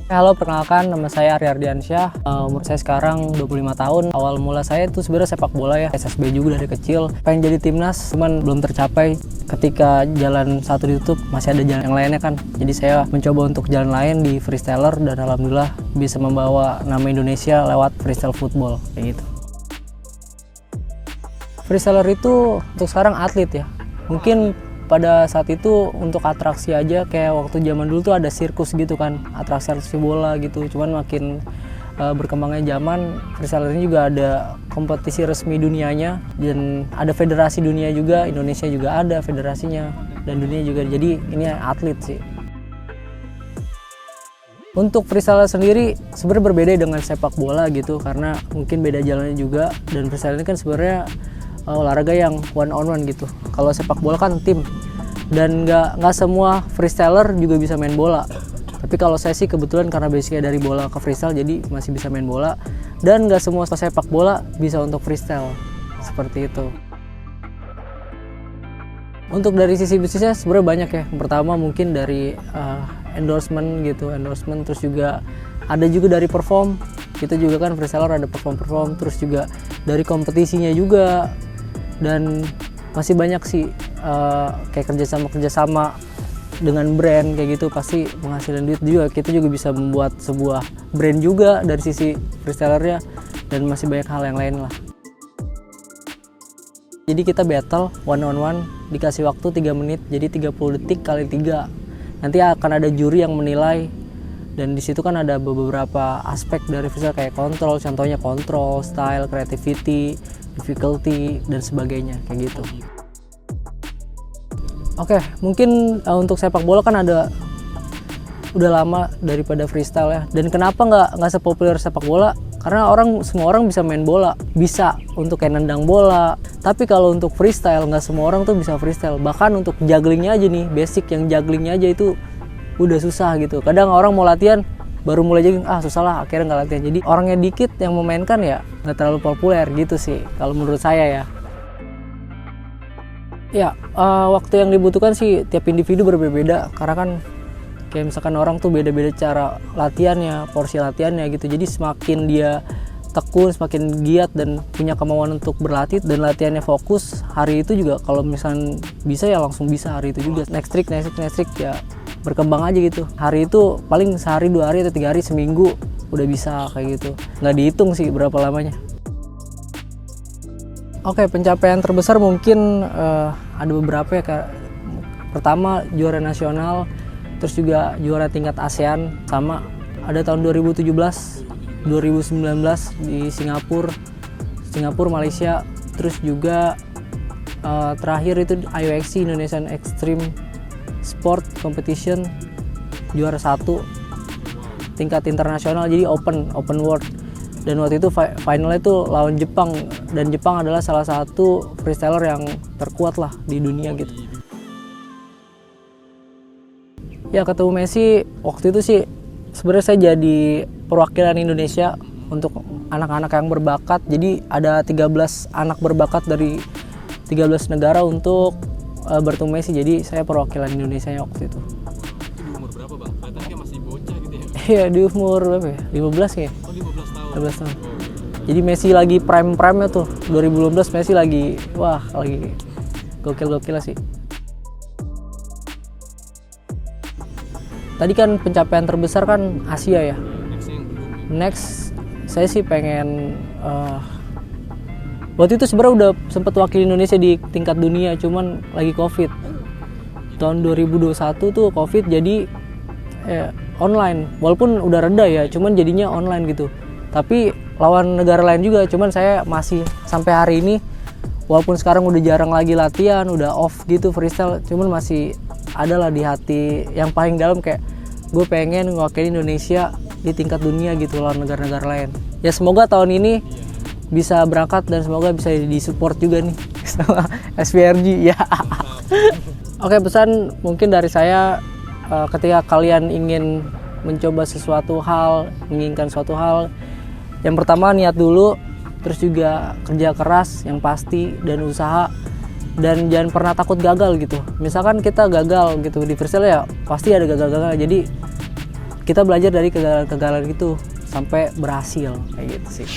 Halo, perkenalkan nama saya Arya Ardiansyah. Umur saya sekarang 25 tahun. Awal mula saya itu sebenarnya sepak bola ya, SSB juga dari kecil. Pengen jadi timnas, cuman belum tercapai. Ketika jalan satu ditutup, masih ada jalan yang lainnya kan. Jadi saya mencoba untuk jalan lain di freestyler dan alhamdulillah bisa membawa nama Indonesia lewat freestyle football kayak gitu. Freestyler itu untuk sekarang atlet ya. Mungkin pada saat itu untuk atraksi aja, kayak waktu zaman dulu tuh ada sirkus gitu kan, atraksi bola gitu. Cuman makin berkembangnya zaman, freestyler ini juga ada kompetisi resmi dunianya dan ada federasi dunia juga. Indonesia juga ada federasinya dan dunia juga, jadi ini atlet sih. Untuk freestyler sendiri sebenarnya berbeda dengan sepak bola gitu, karena mungkin beda jalannya juga. Dan freestyler ini kan sebenarnya olahraga yang one on one gitu. Kalau sepak bola kan tim, dan nggak semua freestyler juga bisa main bola. Tapi kalau saya sih kebetulan karena basicnya dari bola ke freestyle, jadi masih bisa main bola. Dan nggak semua sepak bola bisa untuk freestyle, seperti itu. Untuk dari sisi bisnisnya sebenarnya banyak ya. Pertama mungkin dari endorsement gitu, terus juga ada juga dari perform. Kita juga kan freestyler ada perform, terus juga dari kompetisinya juga. Dan masih banyak sih kayak kerjasama dengan brand kayak gitu, pasti menghasilkan duit juga. Kita juga bisa membuat sebuah brand juga dari sisi freestylernya, dan masih banyak hal yang lain lah. Jadi kita battle one on one, dikasih waktu 3 menit, jadi 30 detik kali 3. Nanti akan ada juri yang menilai, dan di situ kan ada beberapa aspek dari freestyle kayak kontrol, contohnya kontrol, style, creativity, difficulty, dan sebagainya kayak gitu. Oke, mungkin untuk sepak bola kan udah lama daripada freestyle ya. Dan kenapa nggak sepopuler sepak bola? Karena semua orang bisa main bola, bisa untuk kayak nendang bola. Tapi kalau untuk freestyle nggak semua orang tuh bisa freestyle. Bahkan untuk jugglingnya aja nih, basic yang jugglingnya aja itu udah susah gitu. Kadang orang mau latihan baru mulai juggling, susah lah, akhirnya nggak latihan. Jadi orangnya dikit yang memainkan ya nggak terlalu populer gitu sih kalau menurut saya ya. Ya, waktu yang dibutuhkan sih tiap individu berbeda, karena kan kayak misalkan orang tuh beda-beda cara latihannya, porsi latihannya gitu. Jadi semakin dia tekun, semakin giat dan punya kemauan untuk berlatih dan latihannya fokus, hari itu juga kalau misalnya bisa ya langsung bisa hari itu juga. Next trick ya berkembang aja gitu. Hari itu paling sehari, 2 hari atau 3 hari, seminggu udah bisa kayak gitu. Nggak dihitung sih berapa lamanya. Oke, pencapaian terbesar mungkin ada beberapa ya. Pertama juara nasional, terus juga juara tingkat ASEAN, sama ada tahun 2017, 2019 di Singapura, Malaysia, terus juga terakhir itu IOXC, Indonesian Extreme Sport Competition, juara 1 tingkat internasional, jadi open world. Dan waktu itu finalnya itu lawan Jepang, dan Jepang adalah salah satu freestyler yang terkuat lah di dunia gitu. Ya, ketemu Messi waktu itu sih sebenarnya saya jadi perwakilan Indonesia untuk anak-anak yang berbakat. Jadi ada 13 anak berbakat dari 13 negara untuk bertemu Messi. Jadi saya perwakilan Indonesia waktu itu. Di umur berapa bang? Kelihatannya kayak masih bocah gitu ya? Iya, di umur berapa ya? 15 kayak. Oh, 15 tahun. 15 tahun. Jadi Messi lagi prime-nya tuh. 2015 Messi lagi gokil lah sih. Tadi kan pencapaian terbesar kan Asia ya. Next saya sih pengen waktu itu sebenarnya udah sempat wakil Indonesia di tingkat dunia, cuman lagi Covid. Tahun 2021 tuh Covid, jadi online. Walaupun udah reda ya, cuman jadinya online gitu. Tapi lawan negara lain juga, cuman saya masih sampai hari ini, walaupun sekarang udah jarang lagi latihan, udah off gitu freestyle, cuman masih ada lah di hati yang paling dalam, kayak gue pengen ngewakili Indonesia di tingkat dunia gitu lawan negara-negara lain. Ya semoga tahun ini bisa berangkat dan semoga bisa disupport juga nih sama SPRG ya. Oke, pesan mungkin dari saya, ketika kalian ingin mencoba sesuatu hal, menginginkan suatu hal, yang pertama niat dulu, terus juga kerja keras yang pasti dan usaha, dan jangan pernah takut gagal gitu. Misalkan kita gagal gitu di freestyle ya pasti ada gagal-gagal, jadi kita belajar dari kegagalan-kegagalan itu sampai berhasil kayak gitu sih.